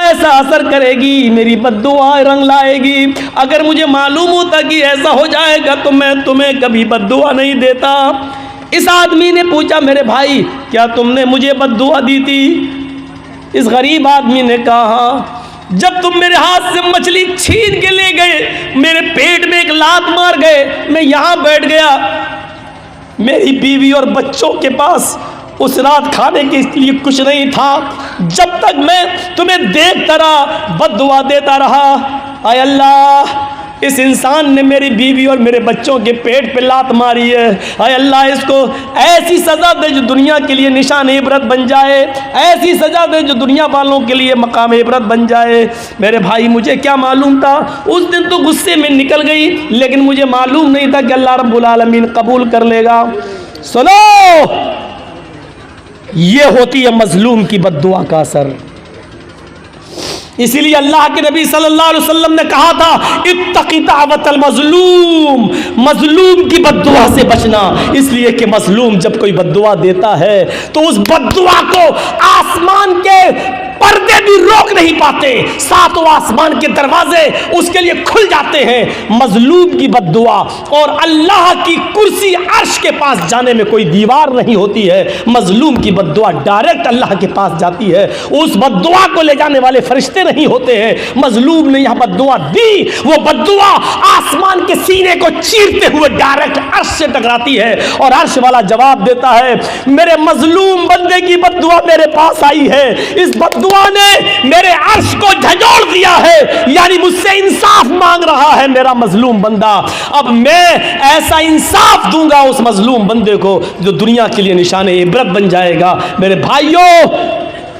ऐसा असर करेगी, मेरी बद्दुआ रंग लाएगी। अगर मुझे मालूम होता कि ऐसा हो जाएगा तो मैं तुम्हें कभी बद्दुआ नहीं देता। इस आदमी ने पूछा, मेरे भाई क्या तुमने मुझे बद्दुआ दी थी? इस गरीब आदमी ने कहा, जब तुम मेरे हाथ से मछली छीन के ले गए, मेरे पेट में एक लात मार गए, मैं यहाँ बैठ गया, मेरी बीवी और बच्चों के पास उस रात खाने के लिए कुछ नहीं था। जब तक मैं तुम्हें देखता रहा, बद्दुआ देता रहा। आय अल्लाह, इस इंसान ने मेरी बीवी और मेरे बच्चों के पेट पे लात मारी है। आय अल्लाह, इसको ऐसी सज़ा दे जो दुनिया के लिए निशान इबरत बन जाए, ऐसी सज़ा दे जो दुनिया वालों के लिए मकाम इबरत बन जाए। मेरे भाई, मुझे क्या मालूम था? उस दिन तो गुस्से में निकल गई, लेकिन मुझे मालूम नहीं था कि अल्लाह रब्बुल आलमीन कबूल कर लेगा। सुनो, ये होती है मजलूम की बद्दुआ का असर। इसीलिए अल्लाह के नबी सल्लल्लाहु अलैहि वसल्लम ने कहा था, इत्तक़ी दावतल मजलूम, मजलूम की बद्दुआ से बचना। इसलिए कि मजलूम जब कोई बद्दुआ देता है तो उस बद्दुआ को आसमान के पर्दे भी रोक नहीं पाते, सातों आसमान के दरवाजे उसके लिए खुल जाते हैं। मजलूम की बद्दुआ, और अल्लाह की कुर्सी अर्श के पास जाने में कोई दीवार नहीं होती है। मजलूम की बद्दुआ डायरेक्ट अल्लाह के पास जाती है, उस बद्दुआ को ले जाने वाले फरिश्ते नहीं होते हैं। मजलूम ने यह बद्दुआ दी, वो बद्दुआ आसमान के सीने को चीरते हुए डायरेक्ट अर्श से टकराती है, और अर्श वाला जवाब देता है, मेरे मजलूम बंदे की बद्दुआ मेरे पास आई है, इस बद्दुआ ने मेरे अर्श को झंझोड़ दिया है, यानी मुझसे इंसाफ मांग रहा है मेरा मजलूम बंदा। अब मैं ऐसा इंसाफ दूंगा उस मजलूम बंदे को जो दुनिया के लिए निशाने इबरत बन जाएगा। मेरे भाइयों,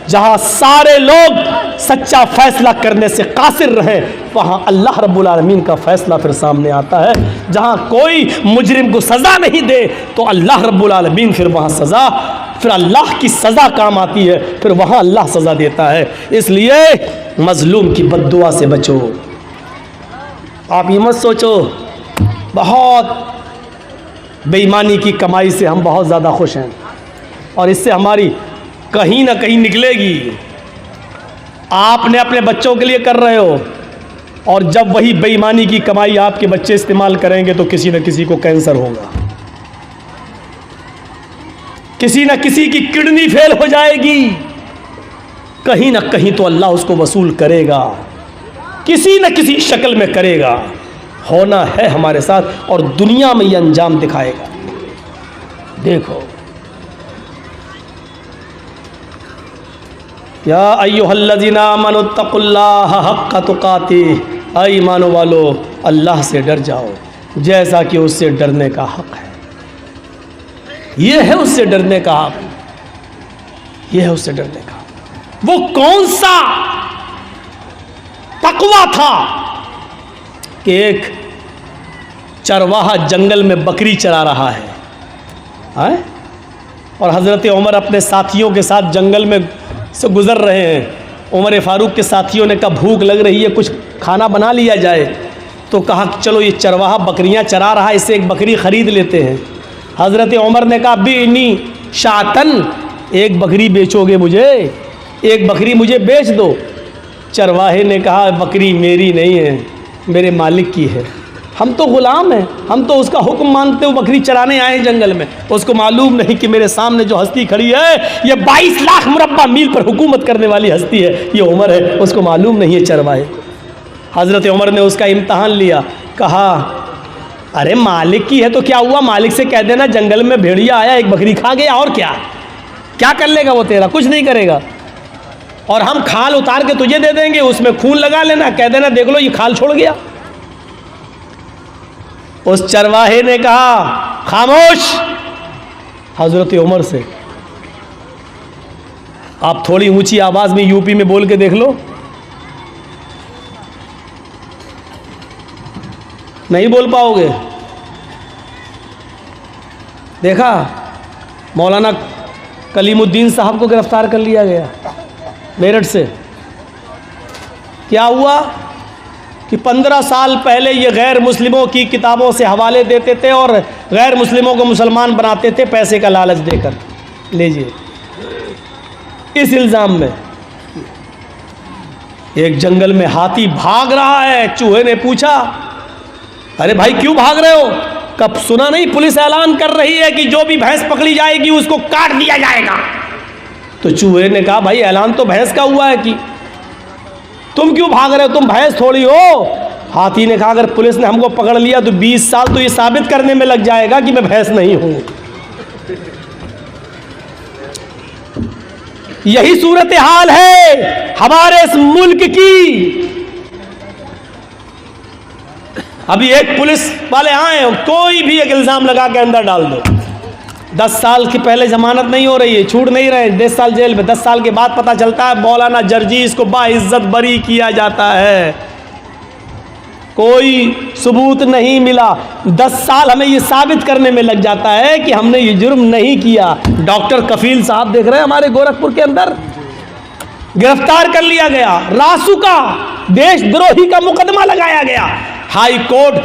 जहां सारे लोग सच्चा फैसला करने से कासिर रहे, वहां अल्लाह रब्बुल आलमीन का फैसला फिर सामने आता है। जहां कोई मुजरिम को सज़ा नहीं दे तो अल्लाह रब्बुल आलमीन फिर वहां सज़ा, फिर अल्लाह की सज़ा काम आती है, फिर वहां अल्लाह सज़ा देता है। इसलिए मजलूम की बद्दुआ से बचो। आप ये मत सोचो बहुत बेईमानी की कमाई से हम बहुत ज़्यादा खुश हैं और इससे हमारी कहीं ना कहीं निकलेगी। आपने अपने बच्चों के लिए कर रहे हो, और जब वही बेईमानी की कमाई आपके बच्चे इस्तेमाल करेंगे तो किसी न किसी को कैंसर होगा, किसी न किसी की किडनी फेल हो जाएगी, कहीं ना कहीं तो अल्लाह उसको वसूल करेगा, किसी न किसी शक्ल में करेगा। होना है हमारे साथ और दुनिया में यह अंजाम दिखाएगा। देखो, या अय्युहल्लज़ीना आमनुत्तक़ुल्लाह हक़्क़ तुक़ातिह, ऐ ईमान वालो अल्लाह से डर जाओ जैसा कि उससे डरने का हक़ है। ये है उससे डरने का हक़, ये है उससे डरने का। वो कौन सा तक़वा था कि एक चरवाहा जंगल में बकरी चरा रहा है, और हज़रत उमर अपने साथियों के साथ जंगल में से गुज़र रहे हैं। उमर फ़ारूक के साथियों ने कहा भूख लग रही है, कुछ खाना बना लिया जाए। तो कहा चलो ये चरवाहा बकरियां चरा रहा है, इससे एक बकरी ख़रीद लेते हैं। हज़रत उमर ने कहा बीनी शातन, एक बकरी बेचोगे मुझे, एक बकरी मुझे बेच दो। चरवाहे ने कहा बकरी मेरी नहीं है, मेरे मालिक की है, हम तो ग़ुलाम हैं, हम तो उसका हुक्म मानते हुए बकरी चराने आए हैं जंगल में। उसको मालूम नहीं कि मेरे सामने जो हस्ती खड़ी है ये 22 लाख मुरब्बा मील पर हुकूमत करने वाली हस्ती है, ये उमर है, उसको मालूम नहीं है चरवाहे। हज़रत उमर ने उसका इम्तहान लिया, कहा अरे मालिक की है तो क्या हुआ, मालिक से कह देना जंगल में भेड़िया आया एक बकरी खा गया, और क्या कर लेगा वो तेरा, कुछ नहीं करेगा। और हम खाल उतार के तुझे दे देंगे, उसमें खून लगा लेना, कह देना देख लो ये खाल छोड़ गया। उस चरवाहे ने कहा खामोश। हजरत उमर से आप थोड़ी ऊंची आवाज में यूपी में बोल के देख लो, नहीं बोल पाओगे। देखा मौलाना कलीमुद्दीन साहब को गिरफ्तार कर लिया गया मेरठ से। क्या हुआ कि 15 साल पहले ये गैर मुस्लिमों की किताबों से हवाले देते थे और गैर मुस्लिमों को मुसलमान बनाते थे पैसे का लालच देकर। लीजिए, इस इल्ज़ाम में एक जंगल में हाथी भाग रहा है। चूहे ने पूछा, अरे भाई क्यों भाग रहे हो? कब सुना नहीं पुलिस ऐलान कर रही है कि जो भी भैंस पकड़ी जाएगी उसको काट दिया जाएगा। तो चूहे ने कहा, भाई ऐलान तो भैंस का हुआ है कि तुम क्यों भाग रहे हो? तुम भैंस थोड़ी हो। हाथी ने कहा, अगर पुलिस ने हमको पकड़ लिया तो 20 साल तो ये साबित करने में लग जाएगा कि मैं भैंस नहीं हूं। यही सूरत हाल है हमारे इस मुल्क की। अभी एक पुलिस वाले आए, कोई भी एक इल्जाम लगा के अंदर डाल दो। 10 साल की पहले जमानत नहीं हो रही है, छूट नहीं रहे, 10 साल जेल में। 10 साल के बाद पता चलता है मौलाना जर्जीस को बाइज्जत बरी किया जाता है, कोई सबूत नहीं मिला। 10 साल हमें ये साबित करने में लग जाता है कि हमने ये जुर्म नहीं किया। डॉक्टर कफील साहब देख रहे हैं हमारे गोरखपुर के अंदर, गिरफ्तार कर लिया गया। रासुका देशद्रोही का मुकदमा लगाया गया। हाई कोर्ट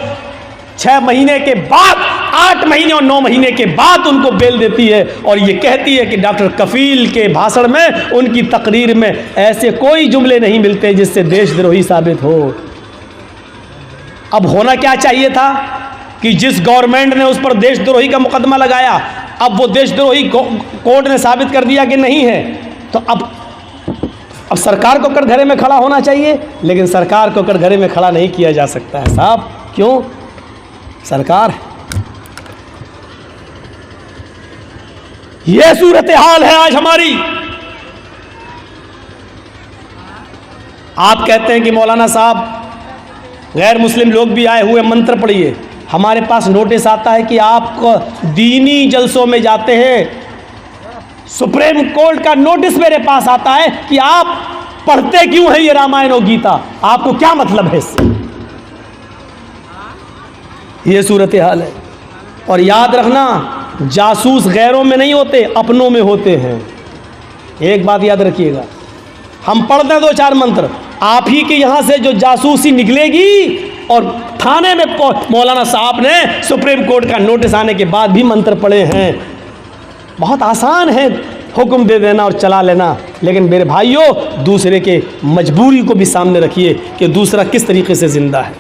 6 महीने के बाद, 8 महीने और 9 महीने के बाद उनको बेल देती है और ये कहती है कि डॉक्टर कफील के भाषण में, उनकी तकरीर में ऐसे कोई जुमले नहीं मिलते जिससे देशद्रोही साबित हो। अब होना क्या चाहिए था कि जिस गवर्नमेंट ने उस पर देशद्रोही का मुकदमा लगाया, अब वो देशद्रोही कोर्ट ने साबित कर दिया कि नहीं है, तो अब सरकार को कटघरे में खड़ा होना चाहिए। लेकिन सरकार को कटघरे में खड़ा नहीं किया जा सकता है साहब। क्यों? सरकार, यह सूरत हाल है आज हमारी। आप कहते हैं कि मौलाना साहब गैर मुस्लिम लोग भी आए हुए, मंत्र पढ़िए। हमारे पास नोटिस आता है कि आप दीनी जलसों में जाते हैं, सुप्रीम कोर्ट का नोटिस मेरे पास आता है कि आप पढ़ते क्यों हैं ये रामायण और गीता, आपको क्या मतलब है इससे? ये सूरत हाल है। और याद रखना, जासूस गैरों में नहीं होते, अपनों में होते हैं। एक बात याद रखिएगा, हम पढ़ते हैं 2-4 मंत्र, आप ही के यहां से जो जासूसी निकलेगी। और थाने में मौलाना साहब ने सुप्रीम कोर्ट का नोटिस आने के बाद भी मंत्र पढ़े हैं। बहुत आसान है हुक्म दे देना और चला लेना, लेकिन मेरे भाइयों, दूसरे के मजबूरी को भी सामने रखिए कि दूसरा किस तरीके से जिंदा है।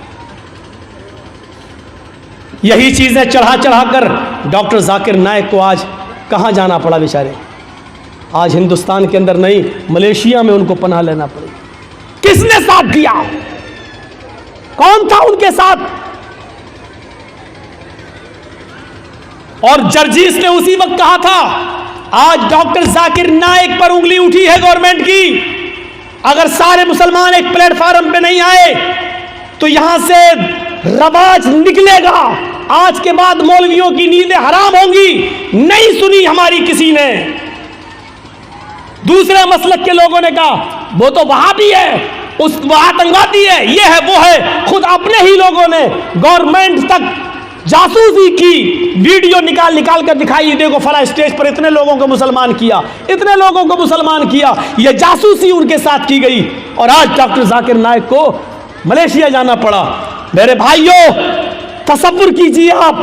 यही चीज़ें चढ़ा चढ़ा कर डॉक्टर जाकिर नाइक को आज कहाँ जाना पड़ा बेचारे। आज हिंदुस्तान के अंदर नहीं, मलेशिया में उनको पनाह लेना पड़ी। किसने साथ दिया? कौन था उनके साथ? और जर्जीस ने उसी वक्त कहा था, आज डॉक्टर जाकिर नाइक पर उंगली उठी है गवर्नमेंट की। अगर सारे मुसलमान एक प्लेटफार्म पे नहीं आए तो यहां से रवाज निकलेगा। आज के बाद मौलवियों की नींदें हराम होंगी। नहीं सुनी हमारी किसी ने। दूसरे मसलक के लोगों ने कहा वो तो वहाबी है, उस आतंकवादी है, ये है वो है। खुद अपने ही लोगों ने गवर्नमेंट तक जासूसी की वीडियो निकाल निकाल कर दिखाई, देखो फला स्टेज पर इतने लोगों को मुसलमान किया, इतने लोगों को मुसलमान किया। ये जासूसी उनके साथ की गई और आज डॉक्टर जाकिर नाइक को मलेशिया जाना पड़ा। मेरे भाइयों, तसव्वुर कीजिए आप,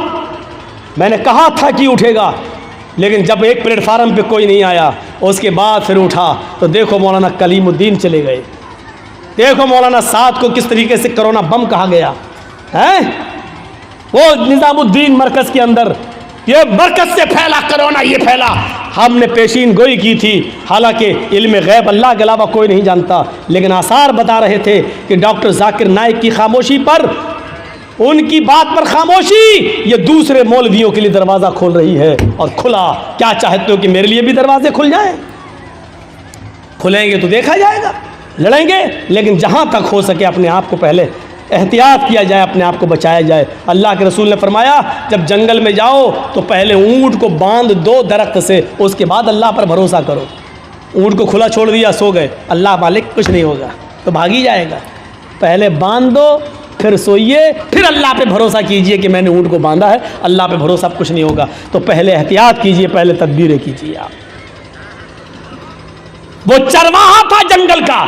मैंने कहा था कि उठेगा, लेकिन जब एक प्लेटफार्म पे कोई नहीं आया, उसके बाद फिर उठा। तो देखो मौलाना कलीमुद्दीन चले गए, देखो मौलाना साद को किस तरीके से कोरोना बम कहा गया है। वो निजामुद्दीन मरकज़ के अंदर, ये मरकज़ से फैला कोरोना, ये फैला। हमने पेशीन गोई की थी, हालांकि इल्म गैब अल्लाह के अलावा कोई नहीं जानता, लेकिन आसार बता रहे थे कि डॉक्टर जाकिर नाइक की खामोशी पर, उनकी बात पर खामोशी, ये दूसरे मौलवियों के लिए दरवाज़ा खोल रही है। और खुला, क्या चाहते हो कि मेरे लिए भी दरवाजे खुल जाएं? खुलेंगे तो देखा जाएगा, लड़ेंगे, लेकिन जहाँ तक हो सके अपने आप को पहले एहतियात किया जाए, अपने आप को बचाया जाए। अल्लाह के रसूल ने फरमाया, जब जंगल में जाओ तो पहले ऊँट को बांध दो दरख्त से, उसके बाद अल्लाह पर भरोसा करो। ऊँट को खुला छोड़ दिया, सो गए, अल्लाह मालिक कुछ नहीं होगा, तो भाग ही जाएगा। पहले बांध दो, फिर सोइए, फिर अल्लाह पे भरोसा कीजिए कि मैंने ऊँट को बांधा है, अल्लाह पे भरोसा कुछ नहीं होगा। तो पहले एहतियात कीजिए, पहले तदबीरें कीजिए आप। वो चरवाहा था जंगल का,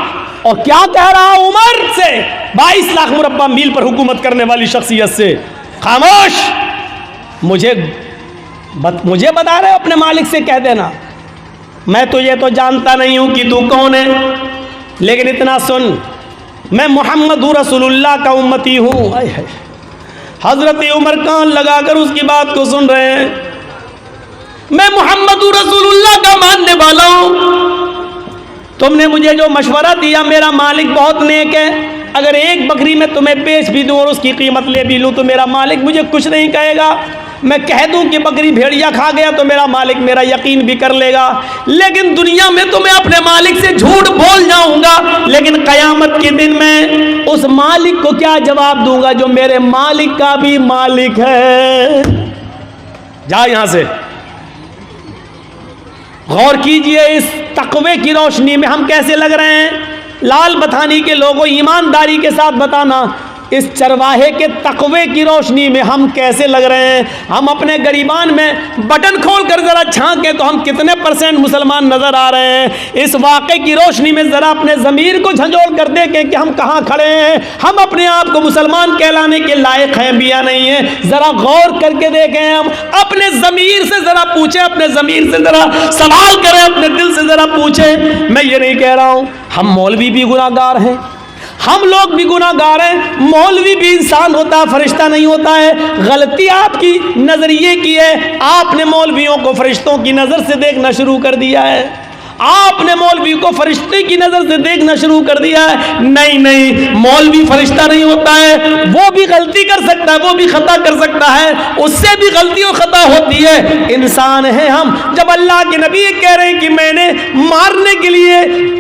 और क्या कह रहा उमर से, 22 लाख मुरब्बा मील पर हुकूमत करने वाली शख्सियत से, खामोश, मुझे बता रहे हो, अपने मालिक से कह देना, मैं तुझे तो जानता नहीं हूं कि तू कौन है, लेकिन इतना सुन, मैं मोहम्मद रसूलुल्लाह का उम्मती हूँ। हजरत उमर कान लगाकर उसकी बात को सुन रहे हैं। मैं मोहम्मद रसूलुल्लाह का मानने वाला हूँ। तुमने मुझे जो मशवरा दिया, मेरा मालिक बहुत नेक है। अगर एक बकरी मैं तुम्हें बेच भी दूँ और उसकी कीमत ले भी लूँ तो मेरा मालिक मुझे कुछ नहीं कहेगा। मैं कह दूं कि बकरी भेड़िया खा गया तो मेरा मालिक मेरा यकीन भी कर लेगा। लेकिन दुनिया में तो मैं अपने मालिक से झूठ बोल जाऊंगा, लेकिन कयामत के दिन मैं उस मालिक को क्या जवाब दूंगा जो मेरे मालिक का भी मालिक है। जा यहां से। गौर कीजिए, इस तकवे की रोशनी में हम कैसे लग रहे हैं। लाल बथानी के लोगों, ईमानदारी के साथ बताना, इस चरवाहे के तकवे की रोशनी में हम कैसे लग रहे हैं। हम अपने गरीबान में बटन खोल कर जरा झांके तो हम कितने % मुसलमान नजर आ रहे हैं। इस वाक़े की रोशनी में जरा अपने ज़मीर को झंझोड़ कर देखें कि हम कहाँ खड़े हैं। हम अपने आप को मुसलमान कहलाने के लायक हैं भी या नहीं है। जरा गौर करके देखें, हम अपने ज़मीर से जरा पूछें, अपने ज़मीर से जरा सवाल करें, अपने दिल से जरा पूछें। मैं ये नहीं कह रहा हूँ हम मौलवी भी गुनाहगार हैं, हम लोग भी गुनाहगार हैं। मौलवी भी इंसान होता है, फरिश्ता नहीं होता है। गलती आपकी नजरिए की है। आपने मौलवियों को फरिश्तों की नज़र से देखना शुरू कर दिया है। आपने मौलवी को फरिश्ते की नज़र से देखना शुरू कर दिया है। नहीं नहीं, मौलवी फरिश्ता नहीं होता है। वो भी गलती कर सकता है, वो भी खता कर सकता है, उससे भी गलती और खता होती है। इंसान है हम। जब अल्लाह के नबी कह रहे हैं कि मैंने मारने के लिए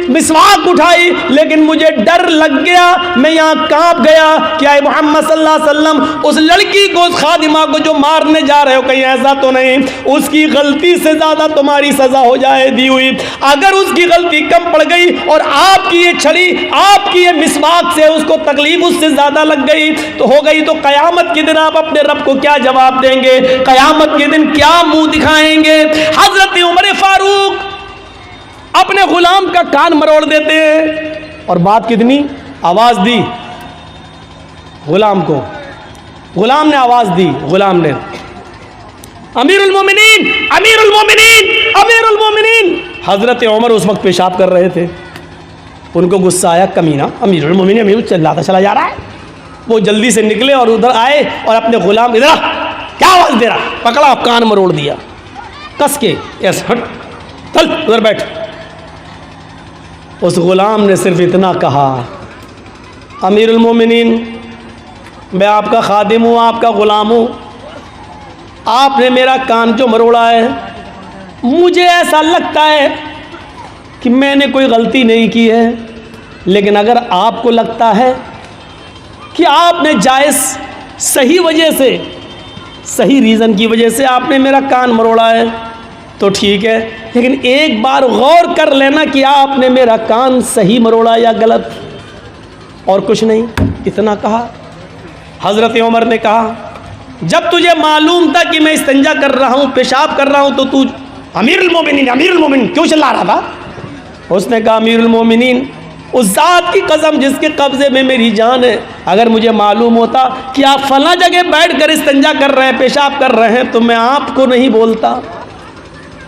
मिसवाक उठाई लेकिन मुझे डर लग गया, मैं यहाँ कांप गया, क्या मोहम्मद सल्लल्लाहु अलैहि वसल्लम उस लड़की को, उस खादिमा को जो मारने जा रहे हो, कहीं ऐसा तो नहीं उसकी गलती से ज़्यादा तुम्हारी सज़ा हो जाए दी हुई। अगर उसकी गलती कम पड़ गई और आपकी ये छड़ी, आपकी ये मिसवाक से उसको तकलीफ उससे ज़्यादा लग गई तो हो गई। तो क़यामत के दिन आप अपने रब को क्या जवाब देंगे? क़यामत के दिन क्या मुंह दिखाएंगे? हज़रत उमर फारूक अपने गुलाम का कान मरोड़ देते हैं। और बात कितनी, आवाज़ दी गुलाम को, गुलाम ने आवाज़ दी, गुलाम ने अमीरुल मोमिनीन, अमीरुल मोमिनीन, अमीरुल मोमिनीन। हज़रत उमर उस वक्त पेशाब कर रहे थे। उनको गुस्सा आया, कमीना अमीरुल मोमिनीन, अमीरुल चिल्लाता चला जा रहा है। वो जल्दी से निकले और उधर आए और अपने गुलाम, इधर क्या आवाज़ दे रहा, पकड़ा, कान मरोड़ दिया कस के, ऐसे हट, चल उधर बैठ। उस गुलाम ने सिर्फ इतना कहा, अमीरुल मोमिनीन, मैं आपका खादिम हूँ, आपका ग़ुलाम हूँ, आपने मेरा कान जो मरोड़ा है, मुझे ऐसा लगता है कि मैंने कोई गलती नहीं की है, लेकिन अगर आपको लगता है कि आपने जायज़ सही वजह से, सही रीज़न की वजह से आपने मेरा कान मरोड़ा है तो ठीक है, लेकिन एक बार गौर कर लेना कि आपने मेरा कान सही मरोड़ा या गलत, और कुछ नहीं, इतना कहा। हज़रत उमर ने कहा, जब तुझे मालूम था कि मैं इस्तिंजा कर रहा हूँ, पेशाब कर रहा हूँ, तो तू अमीरुल मोमिनीन, अमीरुल मोमिनीन क्यों चिल्ला रहा था? उसने कहा, अमीरुल मोमिनीन, उस ज़ात की कसम जिसके कब्ज़े में मेरी जान है, अगर मुझे मालूम होता कि आप फला जगह बैठ कर इस्तिंजा कर रहे हैं, पेशाब कर रहे हैं, तो मैं आपको नहीं बोलता।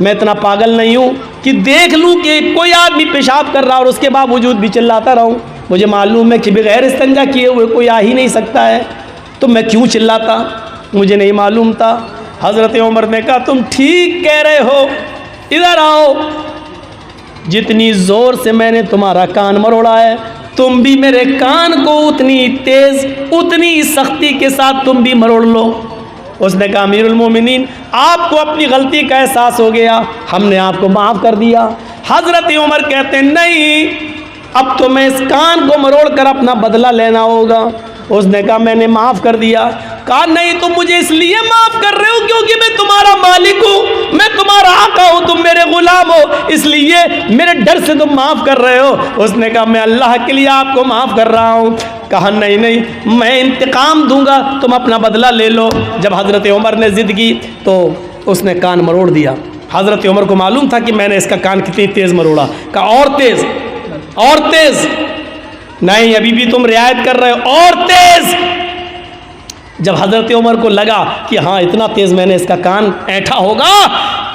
मैं इतना पागल नहीं हूँ कि देख लूँ कि कोई आदमी पेशाब कर रहा और उसके बावजूद भी चिल्लाता रहूँ। मुझे मालूम है कि बगैर इस्तिंजा किए हुए कोई आ ही नहीं सकता है, तो मैं क्यों चिल्लाता? मुझे नहीं मालूम था। हज़रत उमर ने कहा, तुम ठीक कह रहे हो, इधर आओ। जितनी ज़ोर से मैंने तुम्हारा कान मरोड़ा है, तुम भी मेरे कान को उतनी तेज़, उतनी सख्ती के साथ तुम भी मरोड़ लो। उसने कहा, अमीरुल मोमिनीन, आपको अपनी गलती का एहसास हो गया, हमने आपको माफ़ कर दिया। हज़रत उमर कहते हैं, नहीं, अब तो मैं इस कान को मरोड़ कर अपना बदला लेना होगा। उसने कहा, मैंने माफ़ कर दिया। कहा, नहीं, तुम मुझे इसलिए माफ़ कर रहे हो क्योंकि मैं तुम्हारा मालिक हूँ, मैं तुम्हारा आका हूँ, तुम मेरे ग़ुलाम हो, इसलिए मेरे डर से तुम माफ़ कर रहे हो। उसने कहा, मैं अल्लाह के लिए आपको माफ़ कर रहा हूँ। कहा, नहीं नहीं, मैं इंतकाम दूंगा, तुम अपना बदला ले लो। जब हज़रत उमर ने ज़िद की तो उसने कान मरोड़ दिया। हज़रत उमर को मालूम था कि मैंने इसका कान कितनी तेज़ मरोड़ा। कहा, और तेज़, और तेज़। नहीं, अभी भी तुम रियायत कर रहे हो, और तेज़। जब हज़रत उमर को लगा कि हाँ, इतना तेज़ मैंने इसका कान ऐंठा होगा,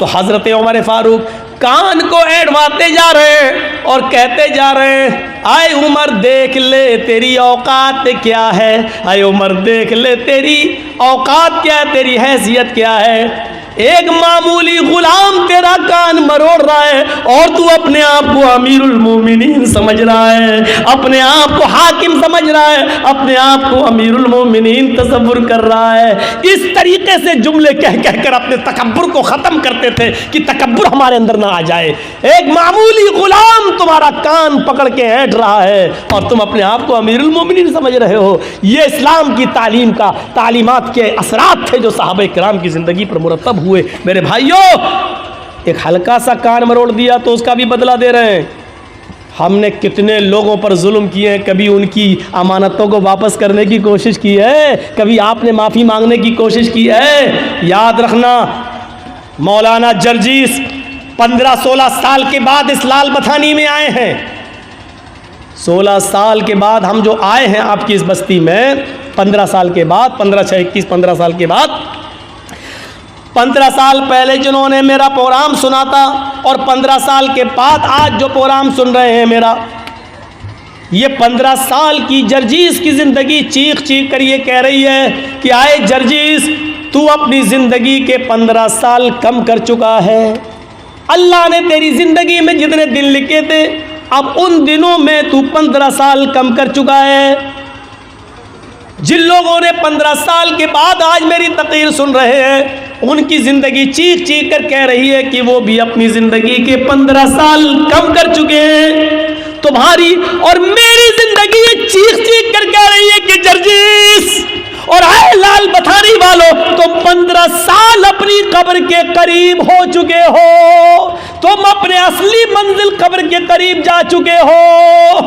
तो हज़रत उमर फारूक कान को ऐंठवाते जा रहे हैं और कहते जा रहे हैं, आए उमर देख ले तेरी औकात क्या है, आए उमर देख ले तेरी औकात क्या है, तेरी हैसियत क्या है। एक मामूली गुलाम तेरा कान मरोड़ रहा है और तू अपने आप को अमीरुल मोमिनीन समझ रहा है, अपने आप को हाकिम समझ रहा है, अपने आप को अमीरुल मोमिनीन तसव्वुर कर रहा है। इस तरीके से जुमले कह कहकर अपने तकब्बुर को ख़त्म करते थे कि तकब्बुर हमारे अंदर ना आ जाए। एक मामूली गुलाम तुम्हारा कान पकड़ के ऐंठ रहा है और तुम अपने आप को अमीरुल मोमिनीन समझ रहे हो। ये इस्लाम की तालीम का तालीमात के असरात थे जो सहाबा किराम की ज़िंदगी पर मुरतब हुए। मेरे भाइयों, एक हल्का सा कान मरोड़ दिया तो उसका भी बदला दे रहे हैं। हमने कितने लोगों पर जुल्म किए हैं, कभी उनकी अमानतों को वापस करने की कोशिश की है, कभी आपने माफ़ी मांगने की कोशिश की है। याद रखना, मौलाना जर्जीस 15-16 साल के बाद इस लाल बथानी में आए हैं। 16 साल के बाद हम जो आए हैं आपकी इस बस्ती में, 15 साल के बाद, 15 साल के बाद, 15 साल पहले जिन्होंने मेरा प्रोग्राम सुना था और 15 साल के बाद आज जो प्रोग्राम सुन रहे हैं मेरा, ये 15 साल की जर्जीस की ज़िंदगी चीख चीख कर ये कह रही है कि आए जर्जीस, तू अपनी ज़िंदगी के 15 साल कम कर चुका है। अल्लाह ने तेरी ज़िंदगी में जितने दिन लिखे थे, अब उन दिनों में तू 15 साल कम कर चुका है। जिन लोगों ने 15 साल के बाद आज मेरी तकरीर सुन रहे हैं, उनकी ज़िंदगी चीख चीख कर कह रही है कि वो भी अपनी ज़िंदगी के 15 साल कम कर चुके हैं। तुम्हारी और मेरी ज़िंदगी चीख चीख कर कह रही है कि जर्जीस और आए लाल बथानी वालों, तुम 15 साल अपनी कब्र के करीब हो चुके हो, तुम अपने असली मंजिल कब्र के करीब जा चुके हो।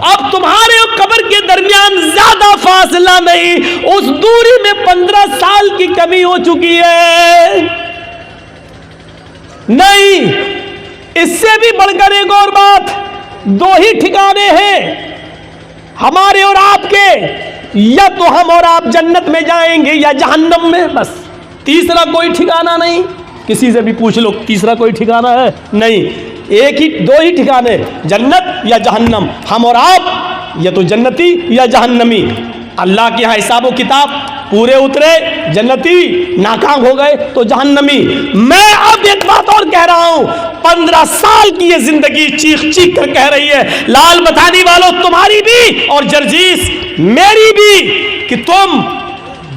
अब तुम्हारे और कब्र के दरमियान ज्यादा फासला नहीं, उस दूरी में 15 साल की कमी हो चुकी है। नहीं, इससे भी बढ़कर एक और बात, 2 ही ठिकाने हैं हमारे और आपके, या तो हम और आप जन्नत में जाएंगे या जहन्नम में, बस तीसरा कोई ठिकाना नहीं। किसी से भी पूछ लो, तीसरा कोई ठिकाना है? नहीं, एक ही 2 ही ठिकाने, जन्नत या जहन्नम। हम और आप या तो जन्नती या जहन्नमी। अल्लाह के यहाँ हिसाब व किताब पूरे उतरे, जन्नती, नाकाम हो गए तो जहन्नमी। मैं अब एक बात और कह रहा हूं, 15 साल की ये जिंदगी चीख चीख कर कह रही है, लाल बथानी वालों, तुम्हारी भी और जर्जीस मेरी भी, कि तुम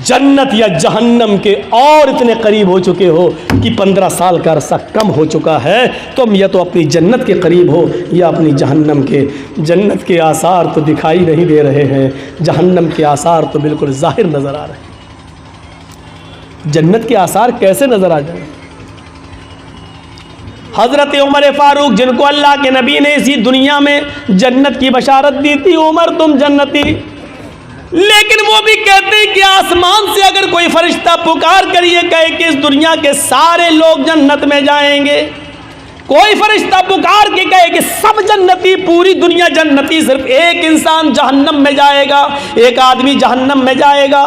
जन्नत या जहन्नम के और इतने करीब हो चुके हो कि 15 साल का अरसा कम हो चुका है। तुम या तो अपनी जन्नत के करीब हो या अपनी जहन्नम के। जन्नत के आसार तो दिखाई नहीं दे रहे हैं, जहन्नम के आसार तो बिल्कुल जाहिर नज़र आ रहे हैं। जन्नत के आसार कैसे नज़र आ जाए? हज़रत उमर फारूक, जिनको अल्लाह के नबी ने इसी दुनिया में जन्नत की बशारत दी थी, उमर तुम जन्नती, लेकिन वो भी कहते हैं कि आसमान से अगर कोई फरिश्ता पुकार कर ये कहे कि इस दुनिया के सारे लोग जन्नत में जाएंगे, कोई फरिश्ता पुकार के कहे कि सब जन्नती, पूरी दुनिया जन्नती, सिर्फ एक इंसान जहन्नम में जाएगा, एक आदमी जहन्नम में जाएगा,